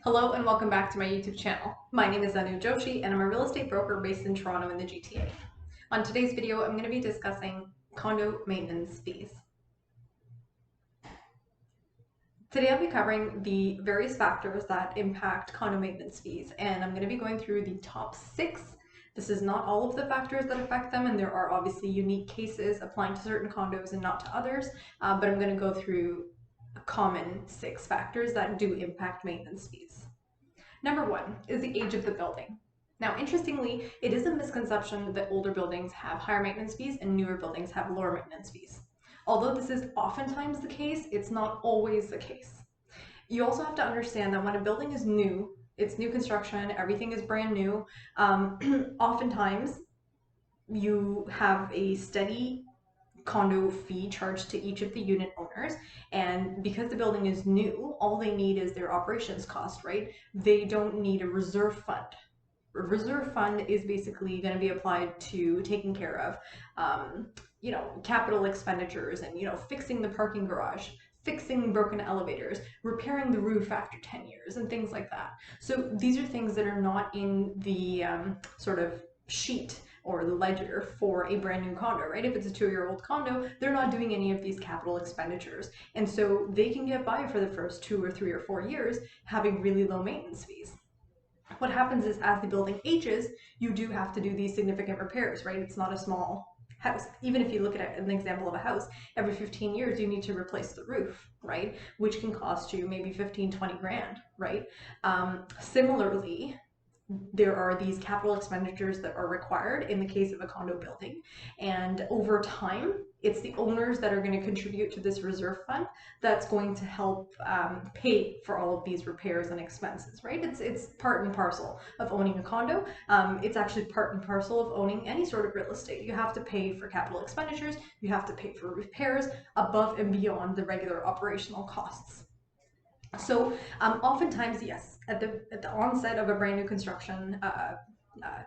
Hello and welcome back to my YouTube channel. My name is Joshi and I'm a real estate broker based in Toronto in the GTA. On today's video, I'm going to be discussing condo maintenance fees. Today I'll be covering the various factors that impact condo maintenance fees, and I'm going to be going through the top 6. This is not all of the factors that affect them, and there are obviously unique cases applying to certain condos and not to others, but I'm going to go through a common 6 factors that do impact maintenance fees. Number 1 is the age of the building. Now, interestingly, it is a misconception that older buildings have higher maintenance fees and newer buildings have lower maintenance fees. Although this is oftentimes the case, it's not always the case. You also have to understand that when a building is new, it's new construction, everything is brand new, oftentimes you have a steady condo fee charged to each of the unit owners, and because the building is new, all they need is their operations cost, right? They don't need a reserve fund. A reserve fund is basically going to be applied to taking care of capital expenditures and fixing the parking garage, fixing broken elevators, repairing the roof after 10 years, and things like that. So these are things that are not in the sort of sheet or the ledger for a brand new condo, right? If it's a 2-year-old condo, they're not doing any of these capital expenditures. And so they can get by for the first 2 or 3 or 4 years having really low maintenance fees. What happens is as the building ages, you do have to do these significant repairs, right? It's not a small house. Even if you look at an example of a house, every 15 years you need to replace the roof, right? Which can cost you maybe 15, 20 grand, right? Similarly, there are these capital expenditures that are required in the case of a condo building, and over time it's the owners that are going to contribute to this reserve fund that's going to help pay for all of these repairs and expenses, right? It's part and parcel of owning a condo. It's actually part and parcel of owning any sort of real estate. You have to pay for capital expenditures, you have to pay for repairs above and beyond the regular operational costs. So oftentimes, yes, at the onset of a brand new construction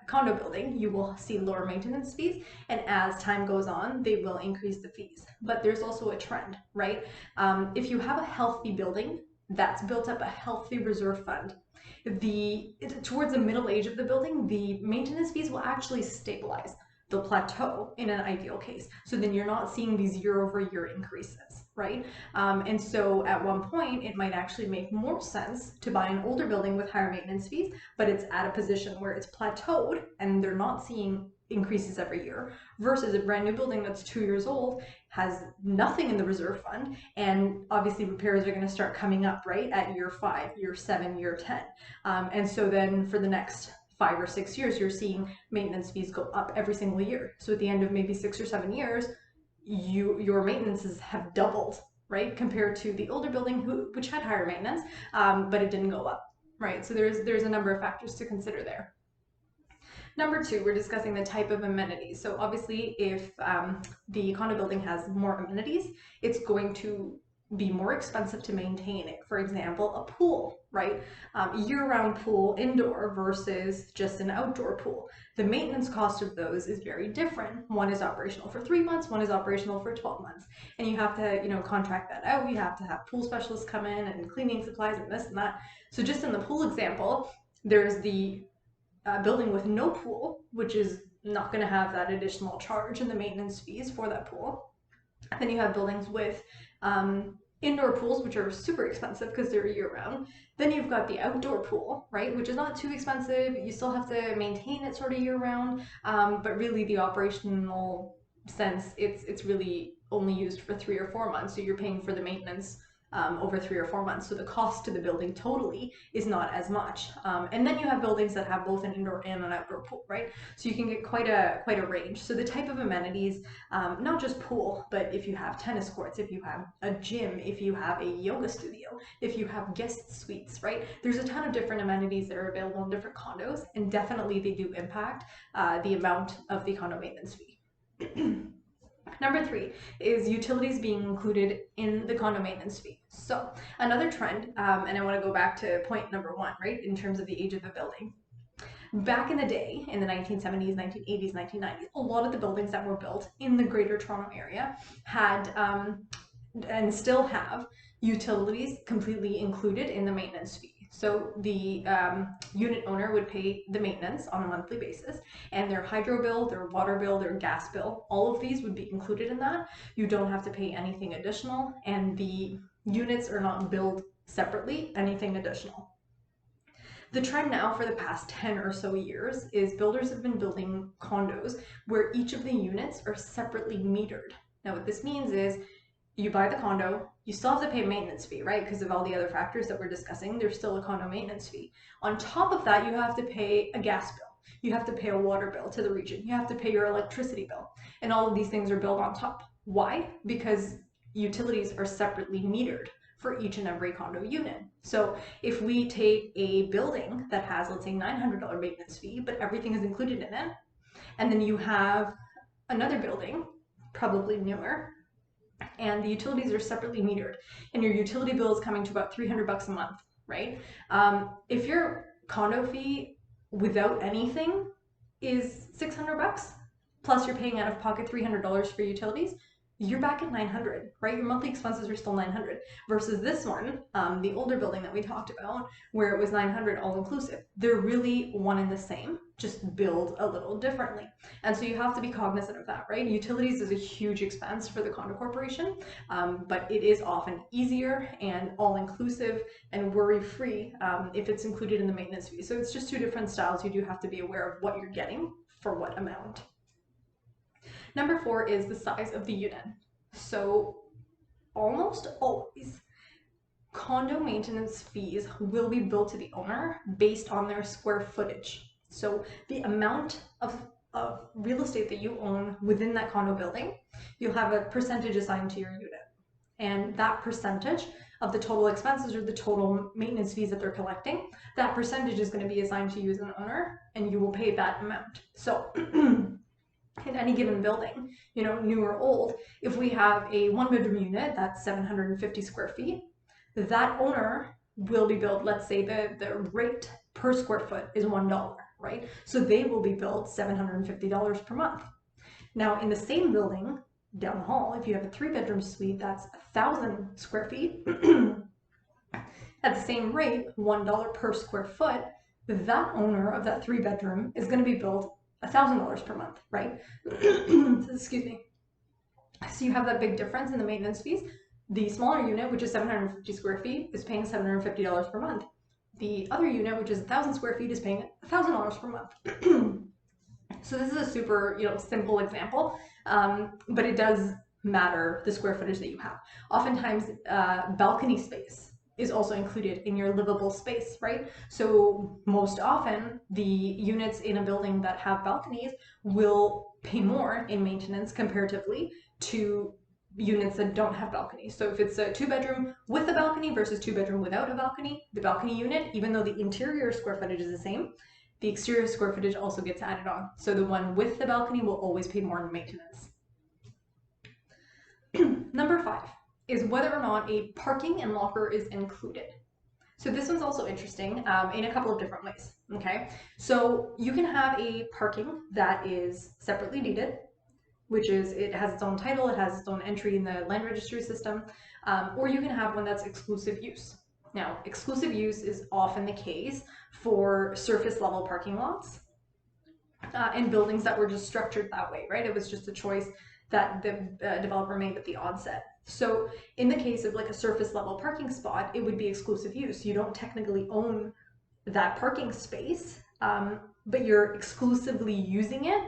condo building, you will see lower maintenance fees, and as time goes on, they will increase the fees. But there's also a trend, right? If you have a healthy building that's built up a healthy reserve fund, towards the middle age of the building, the maintenance fees will actually stabilize. They'll plateau in an ideal case. So then you're not seeing these year-over-year increases, right? And so at one point, it might actually make more sense to buy an older building with higher maintenance fees, but it's at a position where it's plateaued and they're not seeing increases every year, versus a brand new building that's 2 years old, has nothing in the reserve fund, and obviously repairs are going to start coming up, right, at year 5, year 7, year 10. And so then for the next 5 or 6 years, you're seeing maintenance fees go up every single year. So at the end of maybe 6 or 7 years, your maintenances have doubled, right, compared to the older building which had higher maintenance, but it didn't go up, right? So there's a number of factors to consider there. Number 2, we're discussing the type of amenities. So obviously, if the condo building has more amenities, it's going to be more expensive to maintain it. For example, a pool, right? Year-round pool indoor versus just an outdoor pool. The maintenance cost of those is very different. One is operational for 3 months, one is operational for 12 months. And you have to, contract that out. You have to have pool specialists come in and cleaning supplies and this and that. So just in the pool example, there's the building with no pool, which is not going to have that additional charge in the maintenance fees for that pool. Then you have buildings with indoor pools, which are super expensive because they're year-round. Then you've got the outdoor pool, right, which is not too expensive. You still have to maintain it sort of year-round, but really the operational sense, it's really only used for 3 or 4 months, so you're paying for the maintenance over 3 or 4 months. So the cost to the building totally is not as much. And then you have buildings that have both an indoor and an outdoor pool, right? So you can get quite a range. So the type of amenities, not just pool, but if you have tennis courts, if you have a gym, if you have a yoga studio, if you have guest suites, right? There's a ton of different amenities that are available in different condos, and definitely they do impact the amount of the condo maintenance fee. Number 3 is utilities being included in the condo maintenance fee. So another trend, and I want to go back to point number 1, right, in terms of the age of a building. Back in the day, in the 1970s, 1980s, 1990s, a lot of the buildings that were built in the Greater Toronto Area had, and still have, utilities completely included in the maintenance fee. So So the unit owner would pay the maintenance on a monthly basis, and their hydro bill, their water bill, their gas bill, all of these would be included in that. You don't have to pay anything additional, and the units are not billed separately, anything additional. The trend now for the past 10 or so years is builders have been building condos where each of the units are separately metered. Now what this means is you buy the condo, you still have to pay a maintenance fee, right? Because of all the other factors that we're discussing, there's still a condo maintenance fee. On top of that, you have to pay a gas bill. You have to pay a water bill to the region. You have to pay your electricity bill. And all of these things are billed on top. Why? Because utilities are separately metered for each and every condo unit. So if we take a building that has, let's say, $900 maintenance fee, but everything is included in it, and then you have another building, probably newer, and the utilities are separately metered, and your utility bill is coming to about $300 a month, right? If your condo fee without anything is $600, plus you're paying out of pocket $300 for utilities, you're back at 900, right? Your monthly expenses are still 900 versus this one, the older building that we talked about, where it was 900 all inclusive. They're really one and the same, just billed a little differently. And so you have to be cognizant of that, right? Utilities is a huge expense for the condo corporation, but it is often easier and all inclusive and worry-free if it's included in the maintenance fee. So it's just two different styles. You do have to be aware of what you're getting for what amount. Number 4 is the size of the unit. So almost always, condo maintenance fees will be billed to the owner based on their square footage. So the amount of real estate that you own within that condo building, you'll have a percentage assigned to your unit. And that percentage of the total expenses or the total maintenance fees that they're collecting, that percentage is going to be assigned to you as an owner, and you will pay that amount. So in any given building, you know, new or old, if we have a 1-bedroom unit that's 750 square feet, that owner will be billed, let's say the rate per square foot is $1, right? So they will be billed $750 per month. Now in the same building down the hall, if you have a 3-bedroom suite that's 1,000 square feet, at the same rate, $1 per square foot, that owner of that 3-bedroom is going to be billed $1,000 per month, right? Excuse me. So you have that big difference in the maintenance fees. The smaller unit, which is 750 square feet, is paying $750 per month. The other unit, which is 1,000 square feet, is paying $1,000 per month. So this is a super, simple example, but it does matter the square footage that you have. Oftentimes, balcony space is also included in your livable space, right? So most often the units in a building that have balconies will pay more in maintenance comparatively to units that don't have balconies. So if it's a 2-bedroom with a balcony versus 2-bedroom without a balcony, the balcony unit, even though the interior square footage is the same, the exterior square footage also gets added on. So the one with the balcony will always pay more in maintenance. Number 5 is whether or not a parking and locker is included. So this one's also interesting in a couple of different ways, okay? So you can have a parking that is separately deeded, which is it has its own title, it has its own entry in the land registry system, or you can have one that's exclusive use. Now, exclusive use is often the case for surface level parking lots and buildings that were just structured that way, right? It was just a choice that the developer made at the onset. So in the case of like a surface level parking spot, it would be exclusive use. You don't technically own that parking space, but you're exclusively using it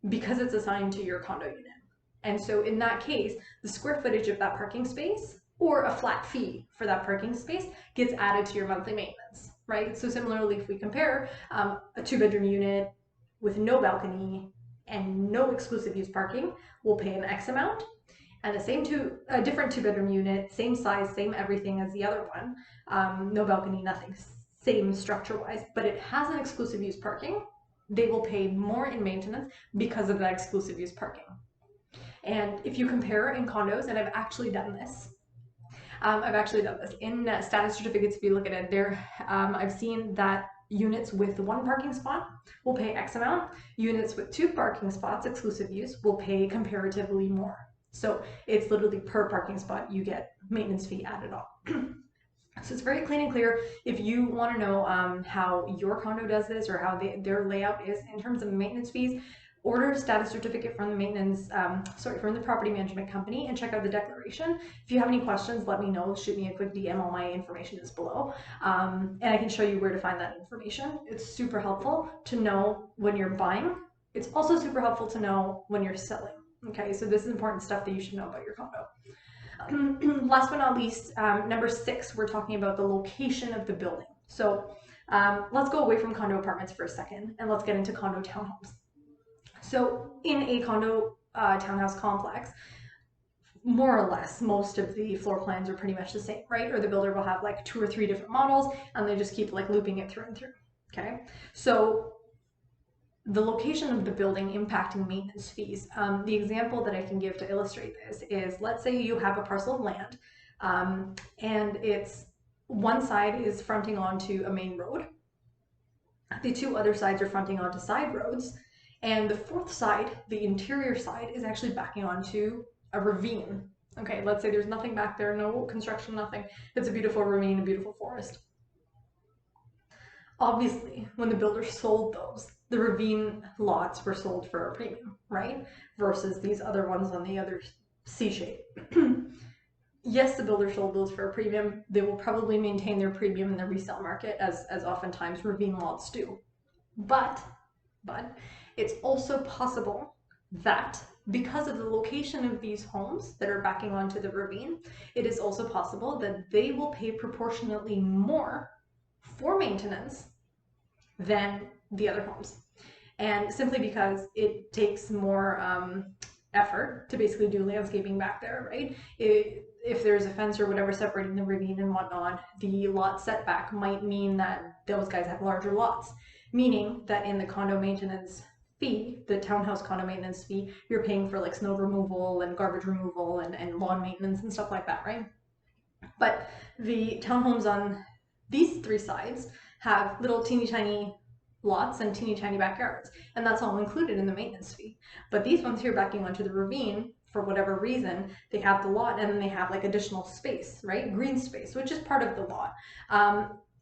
because it's assigned to your condo unit. And so in that case, the square footage of that parking space or a flat fee for that parking space gets added to your monthly maintenance, right? So similarly, if we compare a 2-bedroom unit with no balcony and no exclusive use parking, we'll pay an X amount. And the same different 2-bedroom unit, same size, same everything as the other one, no balcony, nothing, same structure-wise, but it has an exclusive use parking, they will pay more in maintenance because of that exclusive use parking. And if you compare in condos, and I've actually done this in status certificates, if you look at it there, I've seen that units with 1 parking spot will pay X amount, units with 2 parking spots, exclusive use, will pay comparatively more. So it's literally per parking spot you get maintenance fee added on. So it's very clean and clear. If you want to know how your condo does this or how their layout is in terms of maintenance fees, order a status certificate from the from the property management company and check out the declaration. If you have any questions, let me know. Shoot me a quick DM. All my information is below. And I can show you where to find that information. It's super helpful to know when you're buying. It's also super helpful to know when you're selling. Okay, so this is important stuff that you should know about your condo. Last but not least, number 6, we're talking about the location of the building. So let's go away from condo apartments for a second and let's get into condo townhomes. So in a condo townhouse complex, more or less, most of the floor plans are pretty much the same, right? Or the builder will have like 2 or 3 different models and they just keep like looping it through and through, okay? So the location of the building impacting maintenance fees. The example that I can give to illustrate this is, let's say you have a parcel of land and it's one side is fronting onto a main road. The 2 other sides are fronting onto side roads. And the 4th side, the interior side, is actually backing onto a ravine. Okay, let's say there's nothing back there, no construction, nothing. It's a beautiful ravine, a beautiful forest. Obviously, when the builder sold those, the ravine lots were sold for a premium, right? Versus these other ones on the other C shape. Yes, the builder sold those for a premium. They will probably maintain their premium in the resale market, as oftentimes ravine lots do. But it's also possible that because of the location of these homes that are backing onto the ravine, it is also possible that they will pay proportionately more for maintenance than the other homes. And simply because it takes more effort to basically do landscaping back there, right? If there's a fence or whatever separating the ravine and whatnot, the lot setback might mean that those guys have larger lots, meaning that in the condo maintenance fee, the townhouse condo maintenance fee, you're paying for like snow removal and garbage removal and lawn maintenance and stuff like that, right? But the townhomes on these 3 sides have little teeny tiny lots and teeny tiny backyards, and that's all included in the maintenance fee. But these ones here backing onto the ravine, for whatever reason, they have the lot and then they have like additional space, right? Green space, which is part of the lot.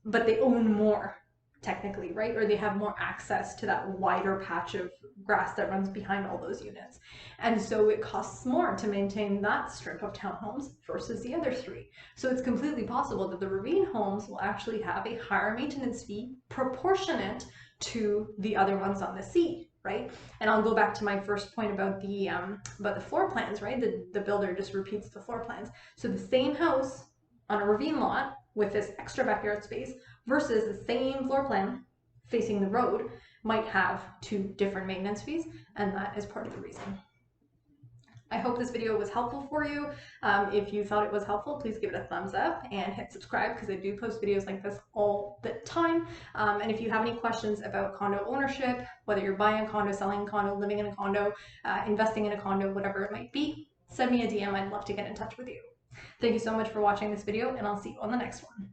But they own more technically, right? Or they have more access to that wider patch of grass that runs behind all those units. And so it costs more to maintain that strip of townhomes versus the other 3. So it's completely possible that the ravine homes will actually have a higher maintenance fee proportionate to the other ones on the C, right? And I'll go back to my first point about the floor plans, right? The builder just repeats the floor plans. So the same house on a ravine lot with this extra backyard space versus the same floor plan facing the road might have 2 different maintenance fees, and that is part of the reason. I hope this video was helpful for you. If you thought it was helpful, please give it a thumbs up and hit subscribe, because I do post videos like this all the time. And if you have any questions about condo ownership, whether you're buying a condo, selling a condo, living in a condo, investing in a condo, whatever it might be, send me a DM. I'd love to get in touch with you. Thank you so much for watching this video, and I'll see you on the next one.